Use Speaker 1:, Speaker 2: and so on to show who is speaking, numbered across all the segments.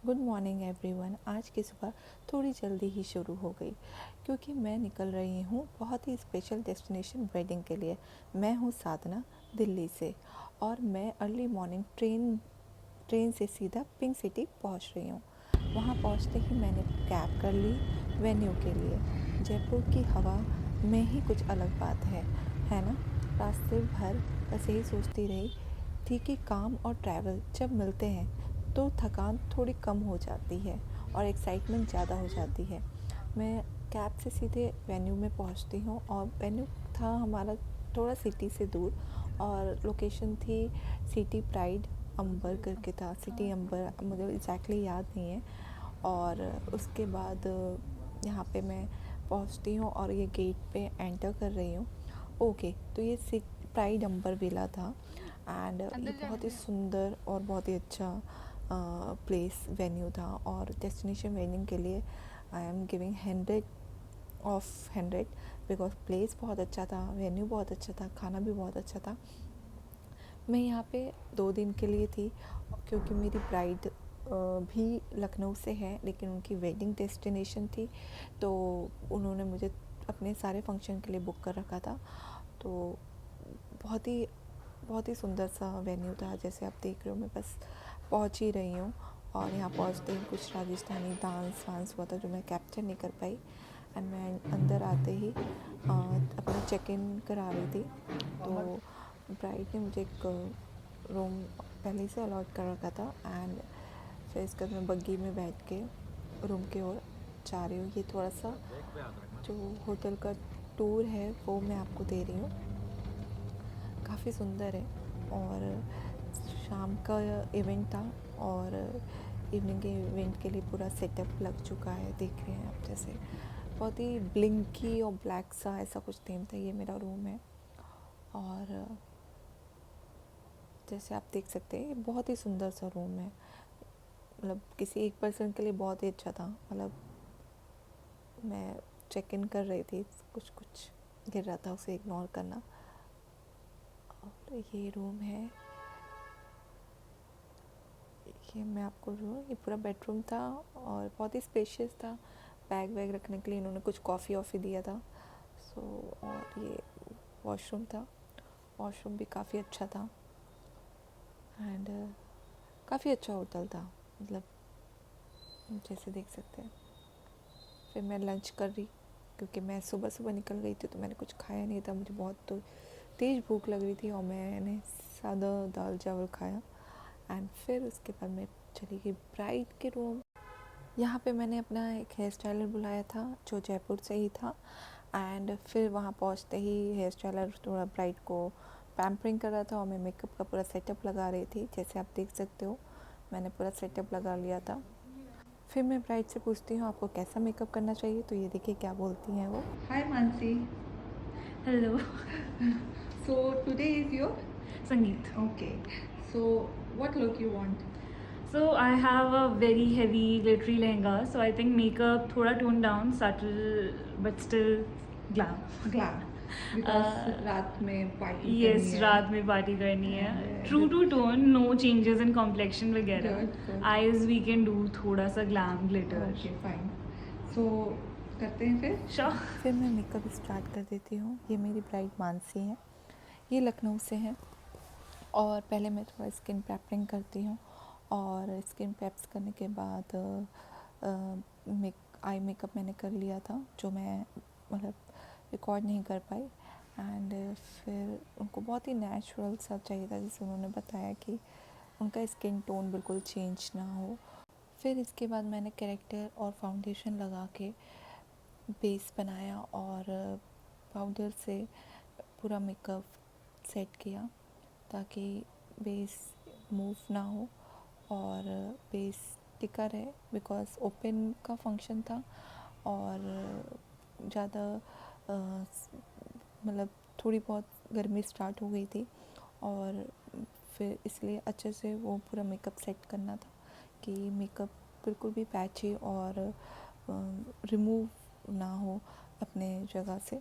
Speaker 1: Good morning everyone. आज की सुबह थोड़ी जल्दी ही शुरू हो गई क्योंकि मैं निकल रही हूँ बहुत ही स्पेशल डेस्टिनेशन वेडिंग के लिए। मैं हूँ साधना, दिल्ली से, और मैं अर्ली मॉर्निंग ट्रेन से सीधा पिंक सिटी पहुँच रही हूँ। वहाँ पहुँचते ही मैंने कैब कर ली वेन्यू के लिए। जयपुर की हवा में ही कुछ अलग बात है ना। रास्ते भर बस यही सोचती रही थी कि काम और ट्रैवल जब मिलते हैं तो थकान थोड़ी कम हो जाती है और एक्साइटमेंट ज़्यादा हो जाती है। मैं कैब से सीधे वेन्यू में पहुंचती हूँ और वेन्यू था हमारा थोड़ा सिटी से दूर, और लोकेशन थी सिटी प्राइड अंबर करके था। सिटी अंबर मुझे एग्जैक्टली याद नहीं है। और उसके बाद यहाँ पे मैं पहुँचती हूँ और ये गेट पे एंटर कर रही हूँ। ओके, तो ये प्राइड अंबर विला था एंड ये बहुत ही सुंदर और बहुत ही अच्छा प्लेस वेन्यू था। और डेस्टिनेशन वेडिंग के लिए I am giving 100 of 100 because place बहुत अच्छा था, वेन्यू बहुत अच्छा था, खाना भी बहुत अच्छा था। मैं यहाँ पे 2 दिन के लिए थी क्योंकि मेरी ब्राइड भी लखनऊ से है, लेकिन उनकी वेडिंग डेस्टिनेशन थी तो उन्होंने मुझे अपने सारे फंक्शन के लिए बुक कर रखा था। तो बहुत ही बहुत ही सुंदर सा वेन्यू था। जैसे आप देख रहे हो मैं बस पहुंच ही रही हूँ और यहाँ पहुंचते ही कुछ राजस्थानी डांस वांस हुआ था जो मैं कैप्चर नहीं कर पाई। एंड मैं अंदर आते ही अपना चेक इन करा रही थी तो ब्राइड ने मुझे एक रूम पहले से अलॉट कर रखा था। एंड फिर इसके बाद मैं बग्गी में बैठ के रूम की ओर जा रही हूँ। ये थोड़ा सा जो होटल का टूर है वो मैं आपको दे रही हूँ। काफ़ी सुंदर है। और शाम का इवेंट था और इवनिंग के इवेंट के लिए पूरा सेटअप लग चुका है, देख रहे हैं आप। जैसे बहुत ही ब्लिंकी और ब्लैक सा ऐसा कुछ थीम था। ये मेरा रूम है और जैसे आप देख सकते हैं ये बहुत ही सुंदर सा रूम है। मतलब किसी एक पर्सन के लिए बहुत ही अच्छा था। मतलब मैं चेक इन कर रही थी, कुछ कुछ गिर रहा था, उसे इग्नोर करना। और ये रूम है, ये मैं आपको ये पूरा बेडरूम था और बहुत ही स्पेशियस था। बैग वैग रखने के लिए इन्होंने कुछ कॉफ़ी वॉफ़ी दिया था। सो और ये वॉशरूम था, वॉशरूम भी काफ़ी अच्छा था। एंड काफ़ी अच्छा होटल था, मतलब जैसे देख सकते हैं। फिर मैं लंच कर रही क्योंकि मैं सुबह सुबह निकल गई थी तो मैंने कुछ खाया नहीं था। मुझे बहुत तो तेज़ भूख लग रही थी और मैंने सादा दाल चावल खाया। एंड फिर उसके बाद मैं चली गई ब्राइड के रूम। यहाँ पे मैंने अपना एक हेयर स्टाइलर बुलाया था जो जयपुर से ही था। एंड फिर वहाँ पहुँचते ही हेयर स्टाइलर थोड़ा ब्राइड को पैम्परिंग कर रहा था और मैं मेकअप का पूरा सेटअप लगा रही थी। जैसे आप देख सकते हो मैंने पूरा सेटअप लगा लिया था। फिर मैं ब्राइड से पूछती हूँ आपको कैसा मेकअप करना चाहिए, तो ये देखिए क्या बोलती हैं वो। Hi Mansi.
Speaker 2: Hello,
Speaker 1: so today is your
Speaker 2: Sangeet.
Speaker 1: Okay, so what look you want?
Speaker 2: So I have a very heavy glittery lehenga. So I think makeup thoda toned down, subtle but still glam.
Speaker 1: Glam, because रात में party करनी
Speaker 2: Yes,
Speaker 1: है।
Speaker 2: रात में party करनी है. True
Speaker 1: and
Speaker 2: to tone, no changes in complexion वगैरह.
Speaker 1: Good good,
Speaker 2: Eyes we can do थोड़ा सा glam glitter.
Speaker 1: Okay fine. So करते हैं फिर।
Speaker 2: Sure.
Speaker 1: फिर मैं मेकअप स्टार्ट कर देती हूँ। ये मेरी ब्राइड मानसी हैं, ये लखनऊ से हैं। और पहले मैं थोड़ा स्किन पेपरिंग करती हूँ और स्किन पेप्स करने के बाद आई मेकअप मैंने कर लिया था जो मैं मतलब रिकॉर्ड नहीं कर पाई। एंड फिर उनको बहुत ही नेचुरल सा चाहिए था, जैसे उन्होंने बताया कि उनका स्किन टोन बिल्कुल चेंज ना हो। फिर इसके बाद मैंने करेक्टर और फाउंडेशन लगा के बेस बनाया और पाउडर से पूरा मेकअप सेट किया ताकि बेस मूव ना हो और बेस टिका रहे। बिकॉज़ ओपन का फंक्शन था और ज़्यादा मतलब थोड़ी बहुत गर्मी स्टार्ट हो गई थी और फिर इसलिए अच्छे से वो पूरा मेकअप सेट करना था कि मेकअप बिल्कुल भी पैची और रिमूव ना हो अपने जगह से।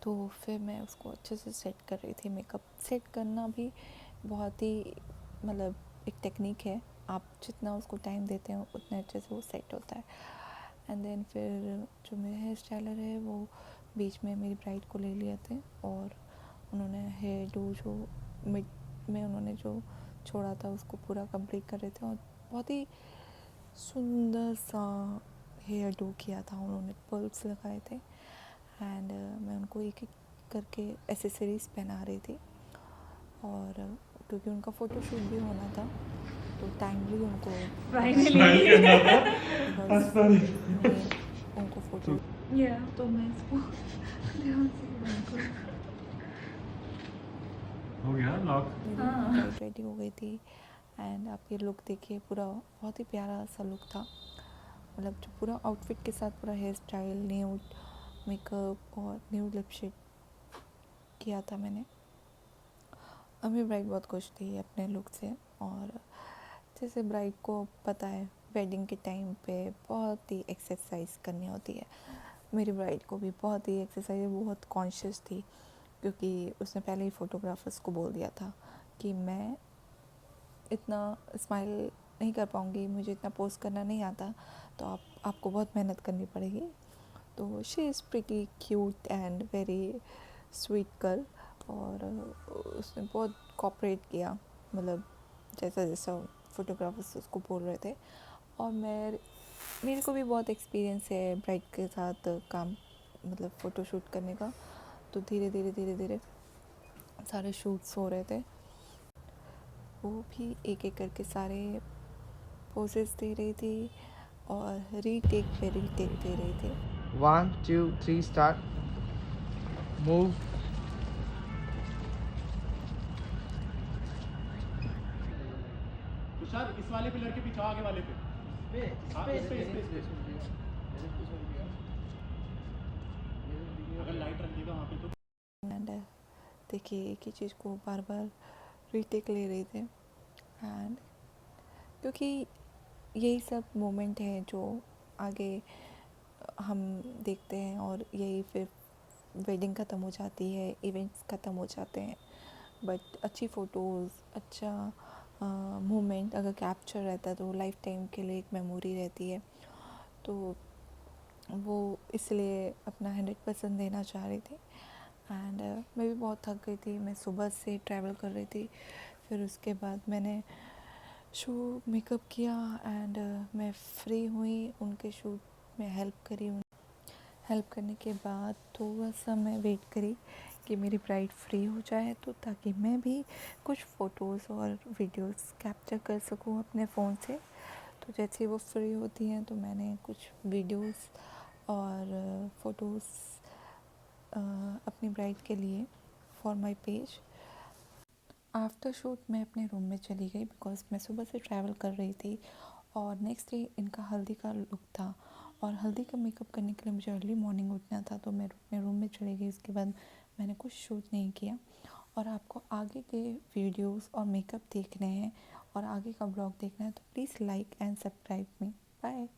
Speaker 1: तो फिर मैं उसको अच्छे से सेट कर रही थी। मेकअप सेट करना भी बहुत ही मतलब एक टेक्निक है आप जितना उसको टाइम देते हैं उतने अच्छे से वो सेट होता है। एंड देन फिर जो मेरे हेयर स्टाइलर है वो बीच में मेरी ब्राइड को ले लिए थे और उन्होंने हेयर डू जो मिड में उन्होंने जो छोड़ा था उसको पूरा कंप्लीट कर रहे थे और बहुत ही सुंदर सा हेयर डू किया था उन्होंने, पर्ल्स लगाए थे एंड मैं उनको एक एक करके एसेसरीज़ पहना रही थी। और क्योंकि उनका फ़ोटोशूट भी होना था तो टाइमली उनको
Speaker 2: Finally.
Speaker 1: बिकॉज मैं उनको फ़ोटो
Speaker 2: Yeah. तो मैं इसको ध्यान से बंद करूँ।
Speaker 3: हो गया लॉक।
Speaker 1: मेरी
Speaker 2: हाँ।
Speaker 1: ब्राइड रेडी हो गई थी एंड आप ये लुक देखिए, पूरा बहुत ही प्यारा सा लुक था। मतलब जो पूरा आउटफिट के साथ पूरा हेयर स्टाइल, न्यूड मेकअप और न्यूड लिपस्टिक किया था मैंने। अब मेरी ब्राइड बहुत खुश थी अपने लुक से। और जैसे ब्राइड को पता है वेडिंग के टाइम पे बहुत ही एक्सरसाइज करनी होती है, मेरी ब्राइड को भी बहुत ही एक्सरसाइज, बहुत कॉन्शियस थी क्योंकि उसने पहले ही फ़ोटोग्राफर्स को बोल दिया था कि मैं इतना स्माइल नहीं कर पाऊँगी, मुझे इतना पोस्ट करना नहीं आता, तो आपको बहुत मेहनत करनी पड़ेगी। तो she is pretty cute and very sweet girl. और उसने बहुत कोऑपरेट किया, मतलब जैसा जैसा फ़ोटोग्राफर्स उसको बोल रहे थे। और मेरे को भी बहुत एक्सपीरियंस है ब्राइड के साथ काम, मतलब फ़ोटोशूट करने का। तो धीरे धीरे सारे शूट्स हो रहे थे, वो भी एक एक करके सारे पोजेस दे रही थी और रीटेक पे रीटेक दे रही थी।
Speaker 4: 1 2 3 start. Move.
Speaker 3: तुषार इस वाले पिलर के पीछे आगे वाले पे हाँ, इस पे। अगर लाइट रख देगा वहाँ पे तो।
Speaker 1: एंड देखिए एक ही चीज़ को बार बार रीटेक ले रहे थे। एंड क्योंकि यही सब मोमेंट है जो आगे हम देखते हैं और यही फिर वेडिंग ख़त्म हो जाती है, इवेंट्स ख़त्म हो जाते हैं, बट अच्छी फ़ोटोज़, अच्छा मोमेंट अगर कैप्चर रहता है तो लाइफ टाइम के लिए एक मेमोरी रहती है। तो वो इसलिए अपना 100% देना चाह रही थी। एंड मैं भी बहुत थक गई थी, मैं सुबह से ट्रैवल कर रही थी। फिर उसके बाद मैंने शूट मेकअप किया एंड मैं फ्री हुई, उनके शूट में हेल्प करी। हेल्प करने के बाद थोड़ा सा मैं वेट करी कि मेरी ब्राइड फ्री हो जाए तो ताकि मैं भी कुछ फ़ोटोज़ और वीडियोस कैप्चर कर सकूं अपने फ़ोन से। तो जैसे वो फ्री होती हैं तो मैंने कुछ वीडियोस और फ़ोटोज़ अपनी ब्राइड के लिए for my page. After shoot मैं अपने रूम में चली गई बिकॉज़ मैं सुबह से ट्रैवल कर रही थी और नेक्स्ट डे इनका हल्दी का लुक था और हल्दी का मेकअप करने के लिए मुझे अर्ली मॉर्निंग उठना था। तो मैं अपने रूम में चली गई, उसके बाद मैंने कुछ शूट नहीं किया। और आपको आगे के वीडियोस और मेकअप देखने हैं और आगे का ब्लॉग देखना है तो please like and subscribe me. Bye.